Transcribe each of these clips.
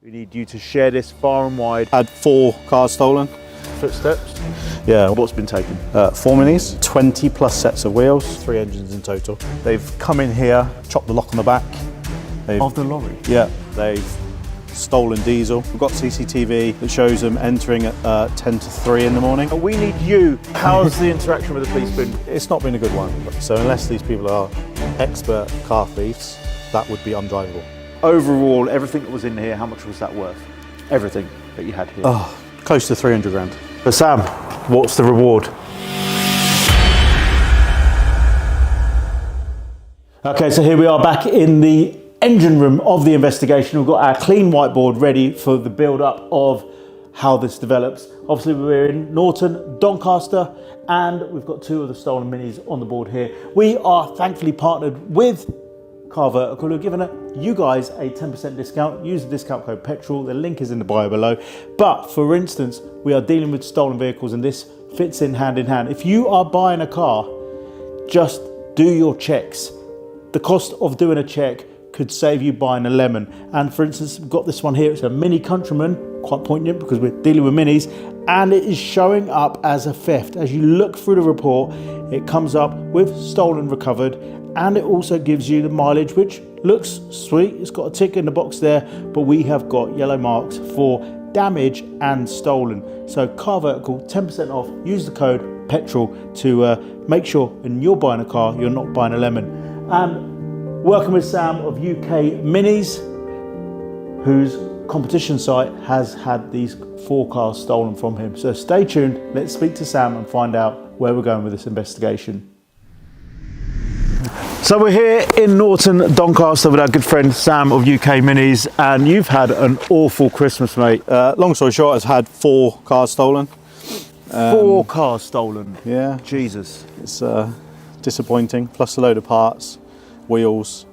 We need you to share this far and wide. Had 4 cars stolen. Footsteps. Yeah. What's been taken? 4 minis, 20 plus sets of wheels, 3 engines in total. They've come in here, chopped the lock on the back. Of the lorry? Yeah, they've stolen diesel. We've got CCTV that shows them entering at 10 to 3 in the morning. We need you. How's the interaction with the police been? It's not been a good one. So unless these people are expert car thieves, that would be undrivable. Overall, everything that was in here, how much was that worth? Everything that you had here? Oh, close to 300 grand. But Sam, what's the reward? Okay, so here we are back in the engine room of the investigation. We've got our clean whiteboard ready for the build-up of how this develops. Obviously, we're in Norton, Doncaster, and we've got 2 of the stolen minis on the board here. We are thankfully partnered with Car Vertical, who are giving you guys a 10% discount. Use the discount code PETROL. The link is in the bio below. But for instance, we are dealing with stolen vehicles, and this fits in hand. If you are buying a car, just do your checks. The cost of doing a check could save you buying a lemon. And for instance, we've got this one here. It's a Mini Countryman, quite poignant because we're dealing with minis, and it is showing up as a theft. As you look through the report, it comes up with stolen recovered, and it also gives you the mileage, which looks sweet. It's got a tick in the box there, but we have got yellow marks for damage and stolen. So Car Vertical, 10% off. Use the code PETROL to make sure when you're buying a car, you're not buying a lemon. And working with Sam of UK Minis, whose competition site has had these 4 cars stolen from him. So stay tuned. Let's speak to Sam and find out where we're going with this investigation. So we're here in Norton, Doncaster with our good friend Sam of UK Minis, and you've had an awful Christmas, mate. Long story short, I've had 4 cars stolen. 4 cars stolen. Yeah. Jesus. It's disappointing, plus a load of parts, wheels,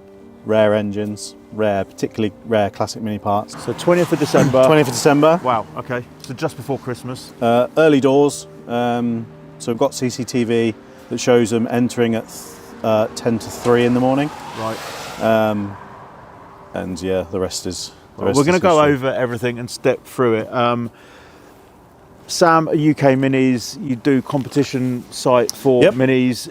rare engines, particularly rare classic mini parts. So 20th of December. 20th of December. Wow, okay. So just before Christmas. Early doors. So we've got CCTV that shows them entering at 10 to 3 in the morning. Right. And yeah, the rest is. We're going to go over everything and step through it. Sam, UK Minis, you do competition site for minis.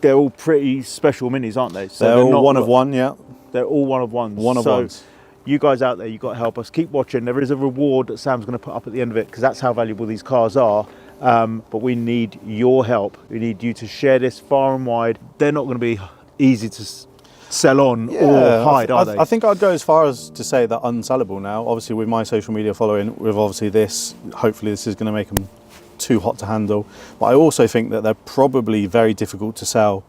They're all pretty special minis, aren't they? So they're all not one of one, yeah. They're all one of ones. One of ones. You guys out there, you've got to help us. Keep watching. There is a reward that Sam's going to put up at the end of it, because that's how valuable these cars are. But we need your help. We need you to share this far and wide. They're not going to be easy to sell on or hide, are they? I think I'd go as far as to say they're unsellable now. Obviously, with my social media following, with obviously this, hopefully this is going to make them too hot to handle. But I also think that they're probably very difficult to sell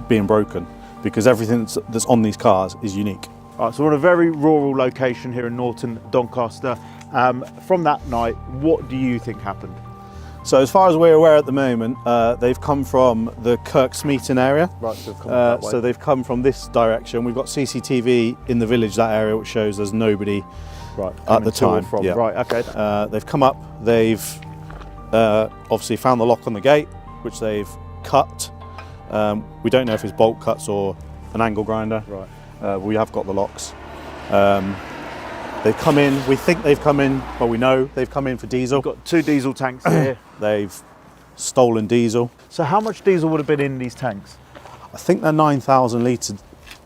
being broken, because everything that's on these cars is unique. All right, so we're in a very rural location here in Norton, Doncaster. From that night, what do you think happened? So as far as we're aware at the moment, they've come from the Kirksmeaton area. Right, so they've come that way. So they've come from this direction. We've got CCTV in the village, that area, which shows there's nobody at the time. Yeah. Right, okay. They've come up, they've obviously found the lock on the gate, which they've cut. We don't know if it's bolt cuts or an angle grinder. Right. We have got the locks. They've come in, we think they've come in, well, we know they've come in for diesel. We've got 2 diesel tanks here. They've stolen diesel. So how much diesel would have been in these tanks? I think they're 9,000 litre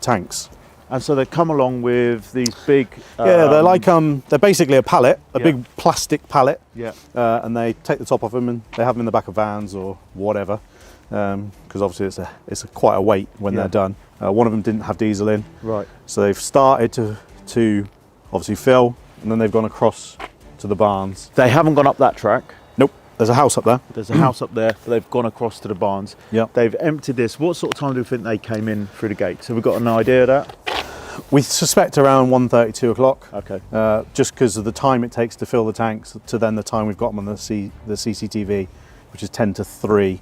tanks. And so they come along with these big... yeah, they're like, they're basically a pallet, a big plastic pallet. Yeah. And they take the top off them and they have them in the back of vans or whatever. Because obviously it's quite a weight when they're done. One of them didn't have diesel in. Right. So they've started to obviously fill, and then they've gone across to the barns. They haven't gone up that track. Nope, there's a house up there. There's a house up there, but they've gone across to the barns. Yep. They've emptied this. What sort of time do you think they came in through the gate? So we've got an idea of that? We suspect around 1:30, 2 o'clock. Okay. Just because of the time it takes to fill the tanks to then the time we've got them on the CCTV, which is 10 to 3.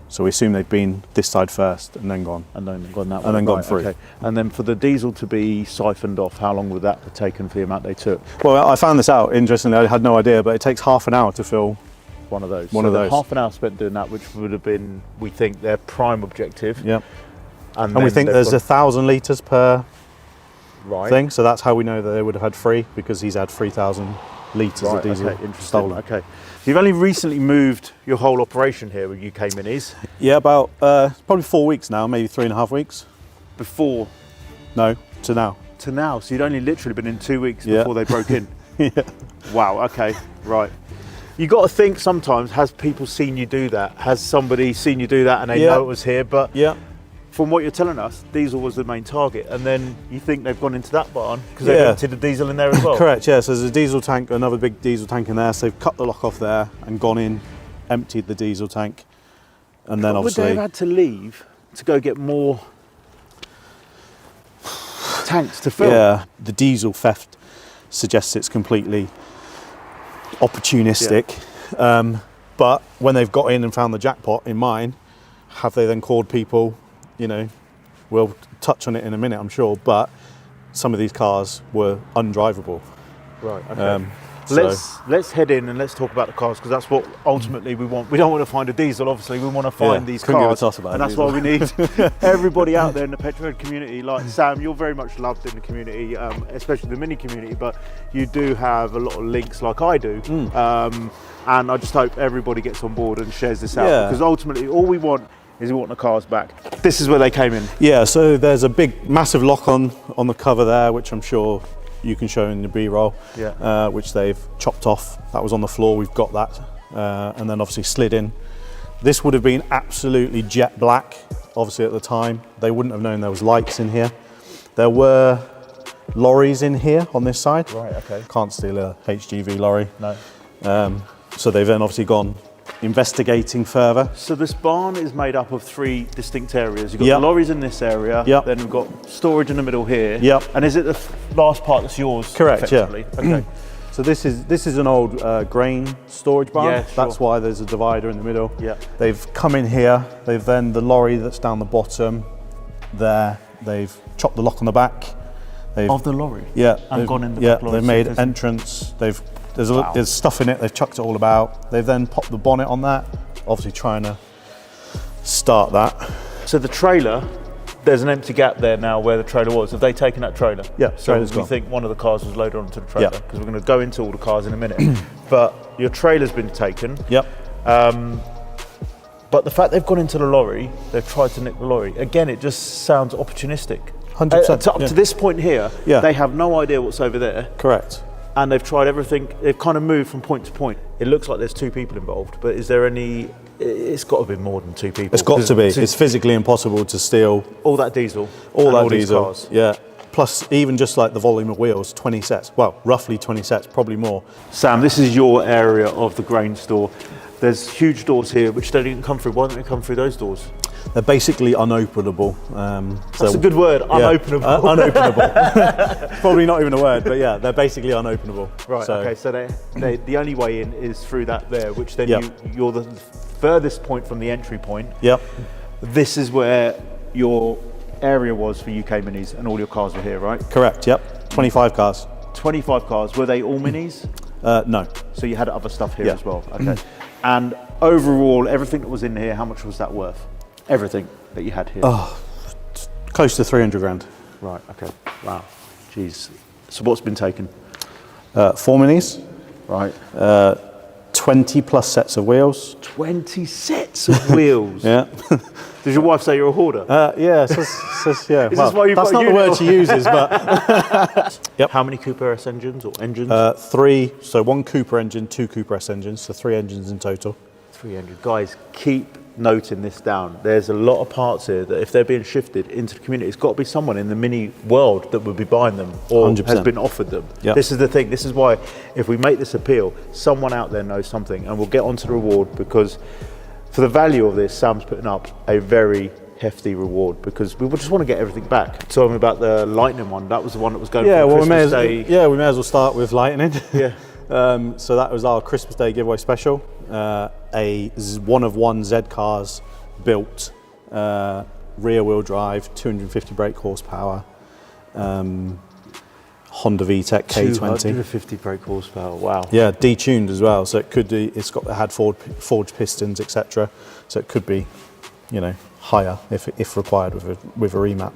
So we assume they've been this side first and then gone. And then gone that way. And then gone through. Okay. And then for the diesel to be siphoned off, how long would that have taken for the amount they took? Well, I found this out, interestingly, I had no idea, but it takes half an hour to fill one of those. One of those. Half an hour spent doing that, which would have been, we think, their prime objective. Yep. And we think there's 1,000 litres per Right. thing. So that's how we know that they would have had 3, because he's had 3,000 litres of diesel stolen. Okay. So you've only recently moved your whole operation here with UK Minis. Yeah, about probably 4 weeks now, maybe 3.5 weeks. Before No, to now. to now. So you'd only literally been in 2 weeks Yeah. before they broke in. Yeah. Wow, okay, right. You got to think sometimes, has people seen you do that? Has somebody seen you do that and they Yeah. know it was here? But Yeah. from what you're telling us, diesel was the main target. And then you think they've gone into that barn because they've Yeah. emptied the diesel in there as well? Correct, yeah. So there's a diesel tank, another big diesel tank in there. So they've cut the lock off there and gone in, emptied the diesel tank. And then Would they obviously... have had to leave to go get more tanks to fill? Yeah, the diesel theft suggests it's completely opportunistic. But when they've got in and found the jackpot in mine, have they then called people? You know, we'll touch on it in a minute, I'm sure. But some of these cars were undrivable. Right, okay. So- Let's head in and let's talk about the cars, because that's what ultimately we want. We don't want to find a diesel, obviously. We want to find these couldn't give a cars, toss about and a that's why we need everybody out there in the petrolhead community. Like Sam, you're very much loved in the community, especially the Mini community. But you do have a lot of links, like I do, and I just hope everybody gets on board and shares this out, Yeah. because ultimately all we want is we want the cars back. This is where they came in. Yeah, so there's a big, massive lock on the cover there, which I'm sure you can show in the B-roll, which they've chopped off. That was on the floor, we've got that. And then obviously slid in. This would have been absolutely jet black, obviously at the time. They wouldn't have known there was lights in here. There were lorries in here on this side. Right, okay. Can't steal a HGV lorry. No. So they've then obviously gone investigating further. So this barn is made up of 3 distinct areas. You've got Yep. the lorries in this area, Yep. then we've got storage in the middle here. Yep. And is it the last part that's yours? Correct, yeah. effectively? Okay. So this is an old grain storage barn. Yeah, sure. That's why there's a divider in the middle. Yeah. They've come in here. They've then the lorry that's down the bottom there. They've chopped the lock on the back. They've, Of the lorry? yeah. And they've- gone in the Yeah. back lorry, They've so made there's- entrance. There's Wow. there's stuff in it. They've chucked it all about. They've then popped the bonnet on that. Obviously trying to start that. So the trailer, there's an empty gap there now where the trailer was. Have they taken that trailer? Yeah, So trailer's we gone. think one of the cars was loaded onto the trailer, Yeah. because we're going to go into all the cars in a minute. But your trailer's been taken. Yep. But the fact they've gone into the lorry, they've tried to nick the lorry. Again, it just sounds opportunistic. 100%. Up to this point here, Yeah. they have no idea what's over there, Correct. and they've tried everything. They've kind of moved from point to point. It looks like there's 2 people involved, but is there any? It's got to be more than 2 people. It's got to be. To- It's physically impossible to steal all that diesel, all and that these diesel. cars. Yeah. Plus, even just like the volume of wheels, 20 sets. Well, roughly 20 sets, probably more. Sam, this is your area of the grain store. There's huge doors here which they didn't come through. Why didn't they come through those doors? They're basically unopenable. That's a good word, unopenable. Unopenable. Probably not even a word, but yeah, they're basically unopenable. Right, So, okay, so the only way in is through that there, which then Yep. you're the furthest point from the entry point. Yep. This is where your area was for UK Minis, and all your cars were here, right? Correct. Yep. 25 cars. 25 cars. Were they all Minis? No. So you had other stuff here Yeah. as well. Okay. And overall, everything that was in here, how much was that worth? Everything that you had here. Close to 300 grand. Right. Okay. Wow. Jeez. So what's been taken? 4 minis, Right. 20 plus sets of wheels. 20 sets of wheels. Yeah. Does your wife say you're a hoarder? Yeah. Yeah. Is this why you've that's got not a the word unit? she uses, but Yep. How many Cooper S engines or engines? 3. So 1 Cooper engine, 2 Cooper S engines, so 3 engines in total. 300. Guys, keep noting this down. There's a lot of parts here that if they're being shifted into the community, it's got to be someone in the Mini world that would be buying them or 100%. has been offered them. Yep. This is the thing. This is why if we make this appeal, someone out there knows something, and we'll get onto the reward, because for the value of this, Sam's putting up a very hefty reward, because we just want to get everything back. Tell me about the Lightning one. That was the one that was going Yeah, for well, Christmas Day. we may as well start with Lightning. Yeah. So that was our Christmas Day giveaway special. One of one Z cars built, rear wheel drive, 250 brake horsepower, Honda VTEC K20. 250 brake horsepower. Wow. Yeah, detuned as well. So it could be, it had forged pistons, etc. So it could be, higher if required with a remap.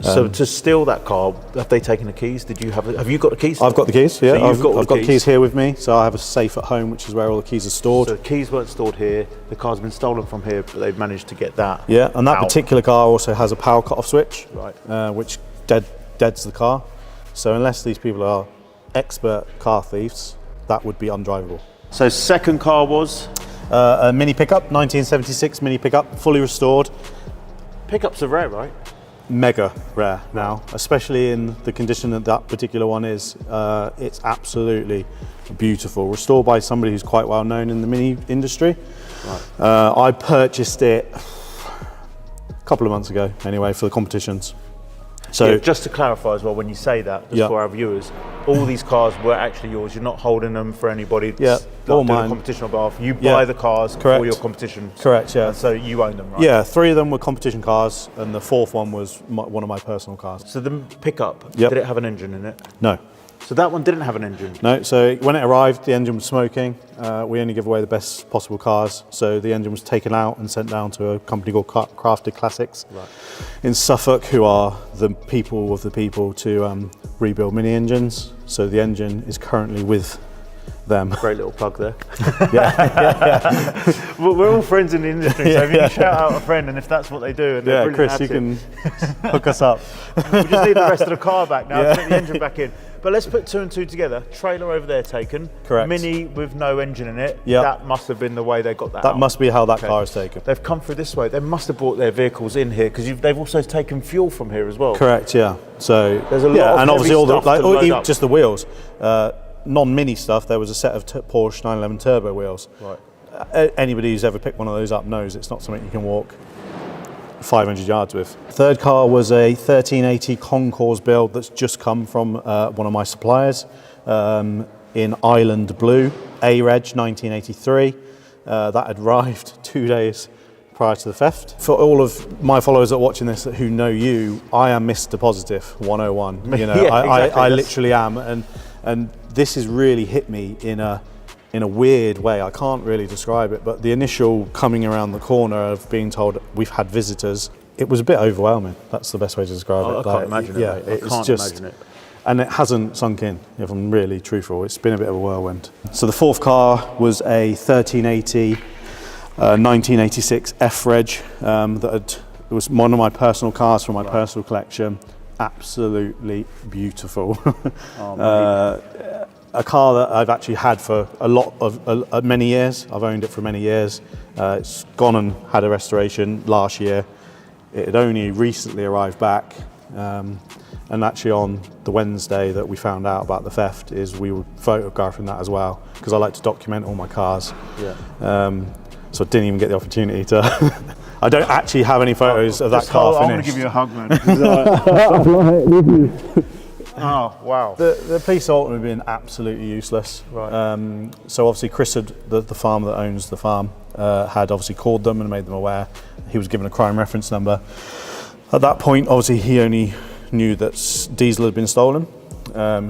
So to steal that car, have they taken the keys? Have you got the keys? I've got the keys, yeah. So I've got keys. keys here with me, so I have a safe at home, which is where all the keys are stored. So the keys weren't stored here, the car's been stolen from here, but they've managed to get that. Yeah, and that out. particular car also has a power cut-off switch, Right. which deads the car. So unless these people are expert car thieves, that would be undrivable. So second car was? A Mini pickup, 1976 Mini pickup, fully restored. Pickups are rare, right? Mega rare now, especially in the condition that that particular one is. It's absolutely beautiful. Restored by somebody who's quite well known in the Mini industry. Right. I purchased it a couple of months ago, anyway, for the competitions. So yeah, just to clarify as well, when you say that, just for our viewers, all these cars were actually yours. You're not holding them for anybody. Yeah, all doing mine. a competition on behalf. You buy the cars for your competition. Correct, yeah. And so you own them, right? Yeah, 3 of them were competition cars, and the 4th one was one of my personal cars. So the pickup, Yep. did it have an engine in it? No. So that one didn't have an engine. No, so when it arrived, the engine was smoking. We only give away the best possible cars. So the engine was taken out and sent down to a company called Crafted Classics in Suffolk, who are the people of the people to rebuild Mini engines. So the engine is currently with them. Great little plug there. Well, we're all friends in the industry, so if you can shout out a friend, and if that's what they do, and they're Chris, at you it, can hook us up. we just need the rest of the car back now, to put the engine back in. But let's put 2 and 2 together. Trailer over there taken. Correct. Mini with no engine in it. Yep. That must have been the way they got that That out. must be how that car is taken. They've come through this way. They must have brought their vehicles in here, because they've also taken fuel from here as well. Correct, yeah. So There's a lot of and obviously heavy all the stuff to load even up. just the wheels. Non-Mini stuff. There was a set of Porsche 911 turbo wheels. Right. Anybody who's ever picked one of those up knows it's not something you can walk 500 yards with. Third car was a 1380 Concours build that's just come from one of my suppliers in Island Blue, A-Reg 1983. That had arrived 2 days prior to the theft. For all of my followers that are watching this who know you, I am Mr. Positive 101. You know, Yeah, I exactly. literally am, and this has really hit me in a weird way. I can't really describe it, but the initial coming around the corner of being told we've had visitors, it was a bit overwhelming. That's the best way to describe it. I can't imagine it, mate. I can't imagine it. And it hasn't sunk in, if I'm really truthful. It's been a bit of a whirlwind. So the 4th car was a 1380 1986 F-Reg it was one of my personal cars from my personal collection. Absolutely beautiful. A car that I've actually had for a lot of many years. I've owned it for many years. It's gone and had a restoration last year. It had only recently arrived back, and actually on the Wednesday that we found out about the theft is we were photographing that as well, because I like to document all my cars. So I didn't even get the opportunity to. I don't actually have any photos of that car I'm finished. going to give you a hug, man. Oh, wow. The police ultimately been absolutely useless. Right. So obviously Chris, the farmer that owns the farm, had obviously called them and made them aware. He was given a crime reference number. At that point, obviously he only knew that diesel had been stolen.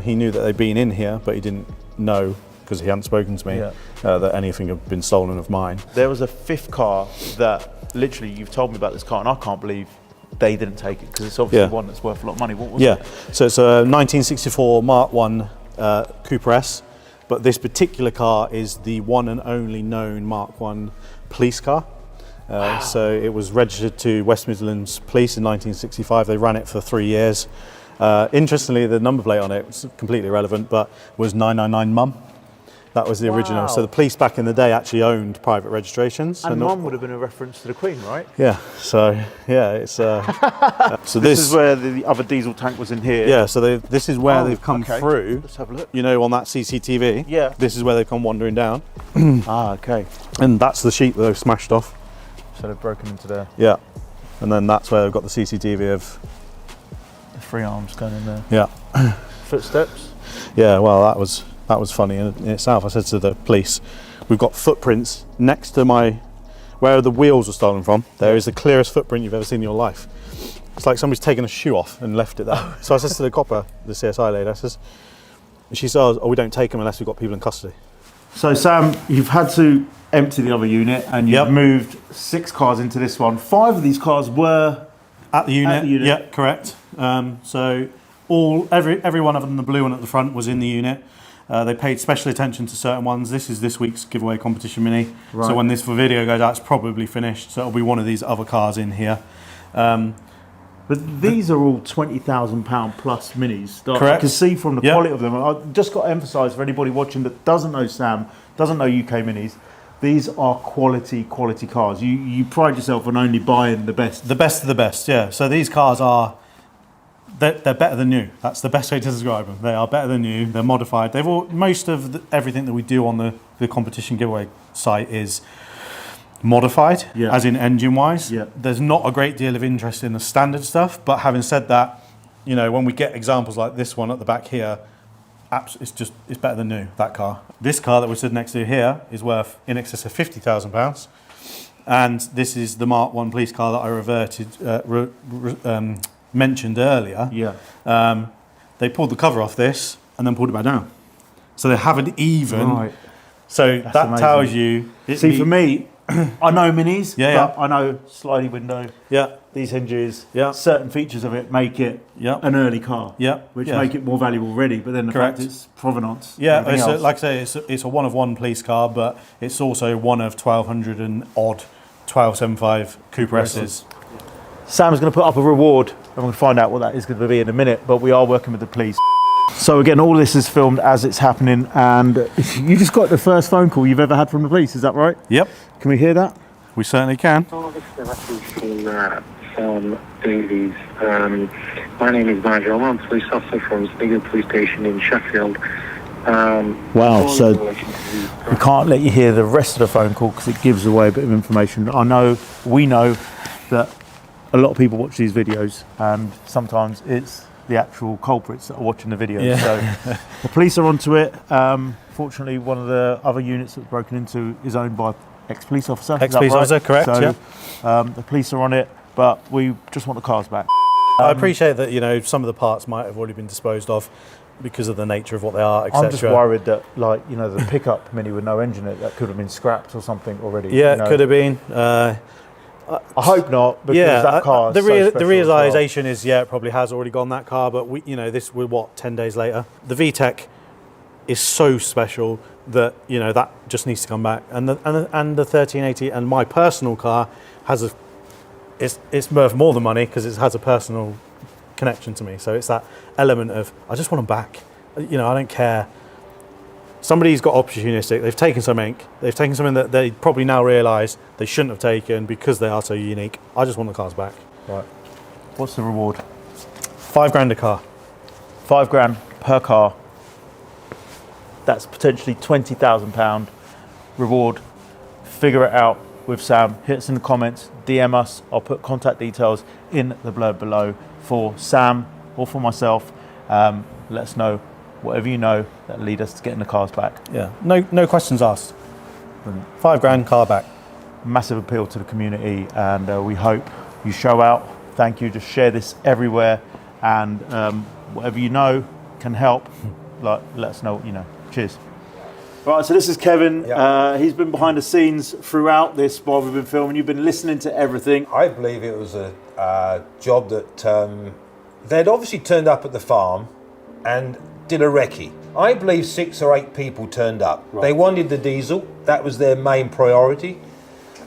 He knew that they'd been in here, but he didn't know, because he hadn't spoken to me, that anything had been stolen of mine. There was a 5th car that literally, you've told me about this car, and I can't believe they didn't take it, because it's obviously one that's worth a lot of money. What was it? So it's a 1964 Mark 1 Cooper S, but this particular car is the one and only known Mark 1 police car. So it was registered to West Midlands Police in 1965. They ran it for 3 years. Interestingly, the number plate on it was completely irrelevant, but was 999 Mum. That was the original. So the police back in the day actually owned private registrations. And Mum would have been a reference to the Queen, right? Yeah. So yeah, it's so This is where the other diesel tank was in here. Yeah. So this is where they've come through. Let's have a look. You know, on that CCTV. Yeah. This is where they've come wandering down. Okay. And that's the sheet that they've smashed off. So they've broken into there. Yeah. And then that's where they've got the CCTV of The 3 arms going in there. Yeah. Footsteps. Yeah, well, that was funny in itself. I said to the police, we've got footprints next to where the wheels were stolen from. There is the clearest footprint you've ever seen in your life. It's like somebody's taken a shoe off and left it there. So I said to the copper, the CSI lady, she says, we don't take them unless we've got people in custody. So Sam, you've had to empty the other unit, and you've moved 6 cars into this one. 5 of these cars were At the unit. At the unit. Yeah, correct. So every one other than the blue one at the front was in the unit. They paid special attention to certain ones. This is this week's giveaway competition mini. Right. So when this video goes out, it's probably finished. So it'll be one of these other cars in here. But these are all £20,000 plus minis. That I Correct. can see from the Yep. quality of them. I've just got to emphasise for anybody watching that doesn't know Sam, doesn't know UK minis, these are quality cars. You pride yourself on only buying the best. The best of the best, yeah. So these cars are, they're better than new. That's the best way to describe them. They are better than new. They're modified. They've all, most of everything that we do on the competition giveaway site is modified, Yeah. as in engine wise. Yeah. There's not a great deal of interest in the standard stuff, but having said that, you know, when we get examples like this one at the back here, it's better than new, that car. This car that we're stood next to here is worth in excess of £50,000, and this is the Mark 1 police car that I mentioned earlier. Yeah. They pulled the cover off this and then pulled it back down, so they haven't even. Right. So That's that amazing. tells you. See, for me, I know minis, Yeah, but I know sliding window, Yeah, these hinges, Yeah. certain features of it make it yeah, an early car, yeah. which yeah. make it more valuable already. But then the Correct. fact it's provenance. Yeah, everything else. like I say, it's a one of one police car, but it's also one of 1,200 and odd 1275 Cooper S's. Sam's going to put up a reward, and we're going to find out what that is going to be in a minute, but we are working with the police. So again, all this is filmed as it's happening, and you just got the first phone call you've ever had from the police, is that right? Yep, Can we hear that? we certainly can. Oh, this is a message from Sam Davies. My name is Nigel. I'm a police officer from Snigan Police Station in Sheffield. Wow, so in relation to we can't let you hear the rest of the phone call because it gives away a bit of information. We know that a lot of people watch these videos, and sometimes it's the actual culprits that are watching the videos. Yeah. So the police are onto it. Fortunately, one of the other units that's broken into is owned by ex-police officer. Is that Ex-police right? officer, correct, So, yeah. the police are on it, but we just want the cars back. I appreciate that, you know, some of the parts might have already been disposed of because of the nature of what they are, etc. I'm just worried that, like, you know, the pickup Mini with no engine in it, that could have been scrapped or something already. Yeah, you know. it could have been. I hope not, because that car is the so special as well. realization is, yeah, it probably has already gone, that car, but we, you know, we're what, 10 days later. The VTEC is so special that, you know, that just needs to come back. And the 1380 and my personal car has it's worth more than money because it has a personal connection to me. So it's that element of, I just want them back. You know, I don't care. Somebody's got opportunistic. They've taken something that they probably now realise they shouldn't have taken because they are so unique. I just want the cars back. Right. What's the reward? £5,000 a car. £5,000 per car. That's potentially £20,000 reward. Figure it out with Sam. Hit us in the comments, DM us. I'll put contact details in the blurb below for Sam or for myself. Let us know whatever you know that lead us to getting the cars back. Yeah, no questions asked. £5,000 car back. Massive appeal to the community, and we hope you show out. Thank you. Just share this everywhere, and whatever you know can help. Like, let us know what you know. Cheers. Right, so this is Kevin. Yeah. He's been behind the scenes throughout this while we've been filming. You've been listening to everything. I believe it was a job that they'd obviously turned up at the farm and did a recce. I believe 6 or 8 people turned up. Right. They wanted the diesel. That was their main priority.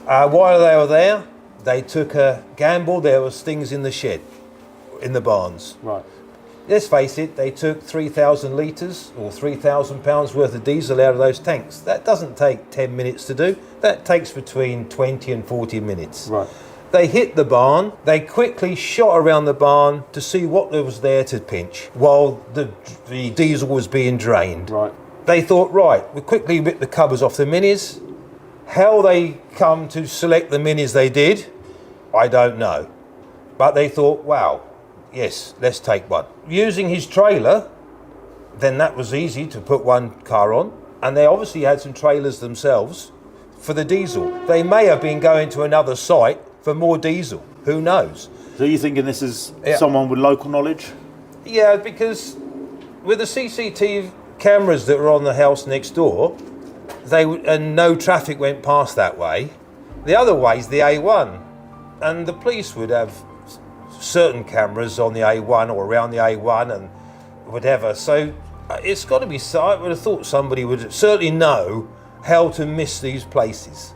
While they were there, they took a gamble. There was things in the shed, in the barns. Right. Let's face it, they took 3,000 litres or 3,000 pounds worth of diesel out of those tanks. That doesn't take 10 minutes to do. That takes between 20 and 40 minutes. Right. They hit the barn. They quickly shot around the barn to see what there was there to pinch while the diesel was being drained. Right. They thought, right, we quickly ripped the covers off the minis. How they come to select the minis they did, I don't know. But they thought, wow, yes, let's take one. Using his trailer, then that was easy to put one car on. And they obviously had some trailers themselves for the diesel. They may have been going to another site for more diesel. Who knows? So you're thinking this is Yeah. someone with local knowledge? Yeah, because with the CCTV cameras that were on the house next door, and no traffic went past that way. The other way is the A1, and the police would have certain cameras on the A1 or around the A1 and whatever. So it's got to be. I would have thought somebody would certainly know how to miss these places.